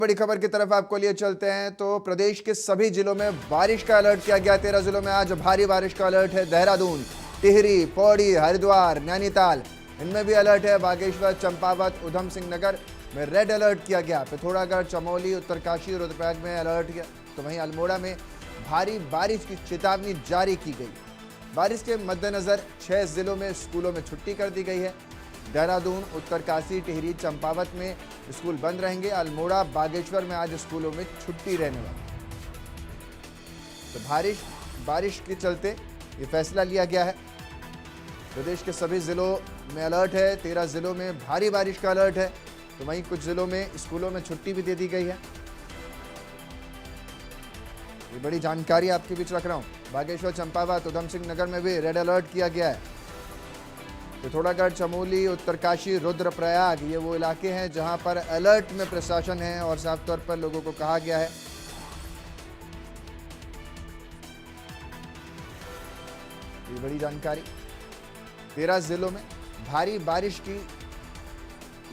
बड़ी खबर की तरफ आपको लिए चलते हैं तो प्रदेश के सभी जिलों में बारिश का अलर्ट किया गया। 13 जिलों में आज भारी बारिश का अलर्ट है। देहरादून, टिहरी, पौड़ी, हरिद्वार, नैनीताल, इनमें भी अलर्ट है। बागेश्वर, चंपावत, उधम सिंह नगर में रेड अलर्ट किया गया। पिथौरागढ़, चमोली, उत्तरकाशी, रुद्रप्रयाग में अलर्ट किया। तो वहीं अल्मोड़ा में भारी बारिश की चेतावनी जारी की गई। बारिश के मद्देनजर 6 जिलों में स्कूलों में छुट्टी कर दी गई है। देहरादून, उत्तरकाशी, टिहरी, चंपावत में स्कूल बंद रहेंगे। अल्मोड़ा, बागेश्वर में आज स्कूलों में छुट्टी रहने वाली। तो बारिश के चलते ये फैसला लिया गया है। प्रदेश के सभी जिलों में अलर्ट है। 13 जिलों में भारी बारिश का अलर्ट है। तो वहीं कुछ जिलों में स्कूलों में छुट्टी भी दे दी गई है। ये बड़ी जानकारी आपके बीच रख रहा हूं। बागेश्वर, चंपावत, उधम सिंह नगर में भी रेड अलर्ट किया गया है। पिथौरागढ़, चमोली, उत्तरकाशी, रुद्रप्रयाग ये वो इलाके हैं जहां पर अलर्ट में प्रशासन है और साफ तौर पर लोगों को कहा गया है ये बड़ी जानकारी। 13 जिलों में भारी बारिश की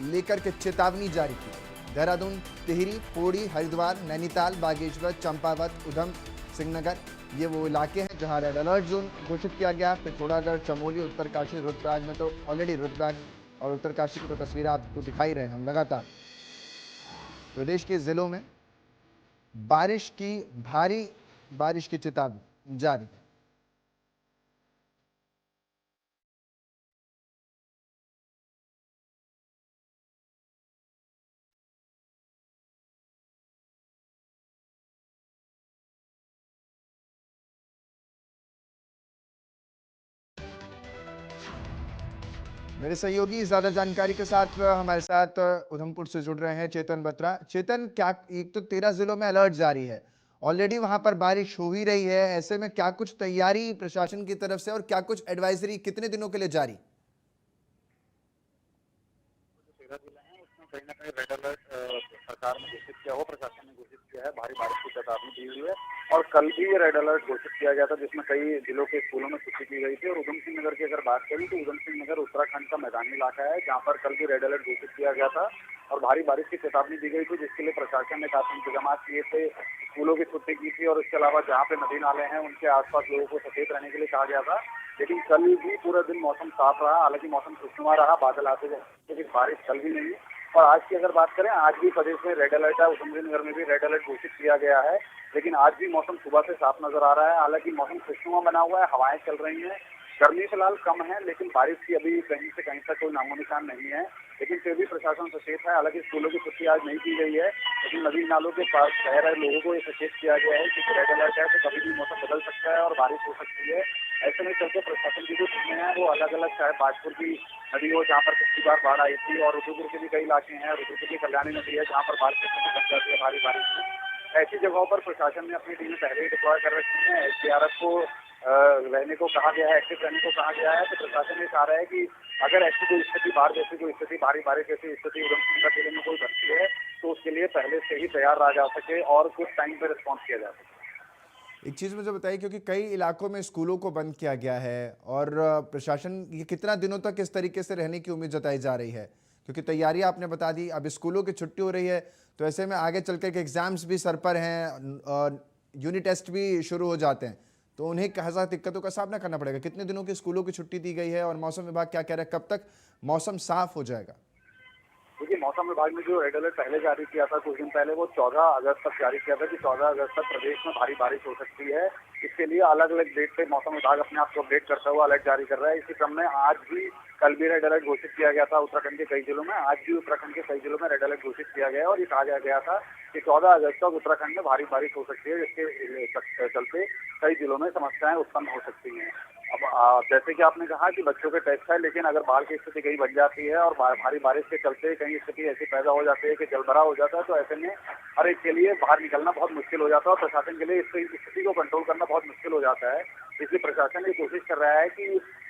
लेकर के चेतावनी जारी की। देहरादून, टिहरी, पौड़ी, हरिद्वार, नैनीताल, बागेश्वर, चंपावत, उधम सिंह नगर ये वो इलाके हैं जहां रेड अलर्ट जोन घोषित किया गया। पिथौरागढ़, चमोली, उत्तरकाशी, रुद्रप्रयाग में तो ऑलरेडी रुद्रप्रयाग और उत्तरकाशी की तो तस्वीरें आपको दिखाई रहे हैं हम लगातार। प्रदेश के जिलों में भारी बारिश की चेतावनी जारी। मेरे सहयोगी ज्यादा जानकारी के साथ हमारे साथ उधमपुर से जुड़ रहे हैं चेतन बत्रा। चेतन, क्या एक तो 13 जिलों में अलर्ट जारी है, ऑलरेडी वहां पर बारिश हो ही रही है, ऐसे में क्या कुछ तैयारी प्रशासन की तरफ से और क्या कुछ एडवाइजरी कितने दिनों के लिए जारी? 13 जिले हैं, उसमें कहीं न कहीं रेड अलर्ट सरकार ने घोषित किया हो, प्रशासन ने घोषित किया है, भारी बारिश की चेतावनी दी हुई है। और कल भी ये रेड अलर्ट घोषित किया गया था जिसमें कई जिलों के स्कूलों में छुट्टी की गई थी। और उधम सिंह नगर की अगर बात करें तो उधम सिंह नगर उत्तराखंड का मैदानी इलाका है जहाँ पर कल भी रेड अलर्ट घोषित किया गया था और भारी बारिश की चेतावनी दी गई थी, जिसके लिए प्रशासन ने काफी इंतजाम किए थे, स्कूलों की छुट्टी की थी। और इसके अलावा जहाँ पे नदी नाले हैं उनके आसपास लोगों को सचेत रहने के लिए कहा गया था। लेकिन कल भी पूरा दिन मौसम साफ रहा, हालांकि मौसम खुशनुमा रहा, बादल आते गए, लेकिन बारिश कल भी नहीं। और आज की अगर बात करें, आज भी प्रदेश में रेड अलर्ट है, उधमसिंह में भी रेड अलर्ट घोषित किया गया है। लेकिन आज भी मौसम सुबह से साफ नजर आ रहा है, हालांकि मौसम खुशनुमा बना हुआ है, हवाएं चल रही हैं, गर्मी फिलहाल कम है, लेकिन बारिश की अभी कहीं से कहीं तक कोई नामो निशान नहीं है। लेकिन फिर भी प्रशासन सचेत है। हालांकि स्कूलों की छुट्टी आज नहीं की गई है, लेकिन नदी नालों के पास शहर है, लोगों को ये सचेत किया गया है कि रेड अलर्ट है तो कभी भी मौसम बदल सकता है और बारिश हो सकती है। ऐसे में चलते प्रशासन की जो टीमें हैं वो अलग अलग, चाहे बाजपुर की नदी हो जहाँ पर पिछली बार बाढ़ आई थी, और रुद्रपुर के भी कई इलाके हैं, रुद्रपुर की कल्याणी नदी है जहाँ पर बाढ़ बन जाती है भारी बारिश में। ऐसी जगहों पर प्रशासन ने अपनी टीमें पहले ही डिप्लॉय कर रखी है। एसडीआरएफ को रहने को कहा गया है, एक्टिव रहने को कहा गया है। तो प्रशासन ये चाह रहा है कि अगर ऐसी कोई स्थिति, बाढ़ जैसी कोई स्थिति, भारी बारिश जैसी स्थिति उधमसिंह नगर जिले में कोई बनती है तो उसके लिए पहले से ही तैयार रहा जा सके और कुछ टाइम पे रिस्पॉन्स किया जा सके। एक चीज मुझे बताइए, क्योंकि कई इलाकों में स्कूलों को बंद किया गया है और प्रशासन ये कितना दिनों तक इस तरीके से रहने की उम्मीद जताई जा रही है? क्योंकि तैयारी आपने बता दी, अब स्कूलों की छुट्टी हो रही है तो ऐसे में आगे चलकर के एग्जाम्स भी सर पर हैं और यूनिट टेस्ट भी शुरू हो जाते हैं, तो उन्हें खासा दिक्कतों का सामना करना पड़ेगा। कितने दिनों की स्कूलों की छुट्टी दी गई है और मौसम विभाग क्या कह रहा है, कब तक मौसम साफ हो जाएगा? देखिए, मौसम विभाग ने जो रेड अलर्ट पहले जारी किया था कुछ दिन पहले, वो 14 अगस्त तक जारी किया था कि 14 अगस्त तक प्रदेश में भारी बारिश हो सकती है। इसके लिए अलग अलग डेट पे मौसम विभाग अपने आप को अपडेट करता हुआ अलर्ट जारी कर रहा है। इसी क्रम में आज भी, कल भी रेड अलर्ट घोषित किया गया था उत्तराखंड के कई जिलों में, आज भी उत्तराखंड के कई जिलों में रेड अलर्ट घोषित किया गया है। और ये कहा गया था कि 14 अगस्त तक उत्तराखंड में भारी बारिश हो सकती है, जिसके चलते कई जिलों में समस्याएं उत्पन्न हो सकती हैं। अब जैसे कि आपने कहा कि बच्चों के टेस्ट है, लेकिन अगर बाढ़ की स्थिति कहीं बन जाती है और भारी बारिश के चलते कहीं स्थिति ऐसी पैदा हो जाती है कि जलभराव हो जाता है, तो ऐसे में हर एक के लिए बाहर निकलना बहुत मुश्किल हो जाता है और प्रशासन के लिए इस स्थिति को कंट्रोल करना बहुत मुश्किल हो जाता है। इसलिए प्रशासन ये कोशिश कर रहा है कि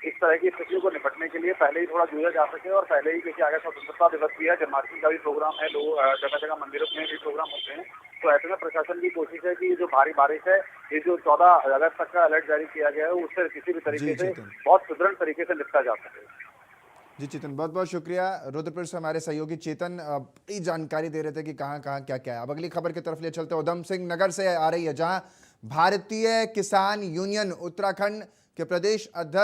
इस तरह की स्थितियों को निपटने के लिए पहले ही थोड़ा जूझा जा सके और पहले ही, क्योंकि आगे स्वतंत्रता दिवस भी है, जन्माष्टमी का भी प्रोग्राम है, लोग जगह जगह मंदिरों में भी प्रोग्राम होते हैं। तो ऐसे में प्रशासन की कोशिश है कि जो भारी बारिश है, ये जो 14 अगस्त तक का अलर्ट जारी किया गया है, उससे किसी भी जी तरीके से चेतन, बहुत सुदृढ़ तरीके से निपटा जा सके। जी चेतन, बहुत बहुत शुक्रिया। रुद्रपुर से हमारे सहयोगी चेतन बड़ी जानकारी दे रहे थे कि कहाँ कहाँ क्या क्या है। अब अगली खबर की तरफ ले चलते हैं। उधम सिंह नगर से आ रही है, जहां भारतीय किसान यूनियन उत्तराखंड के प्रदेश अध्यक्ष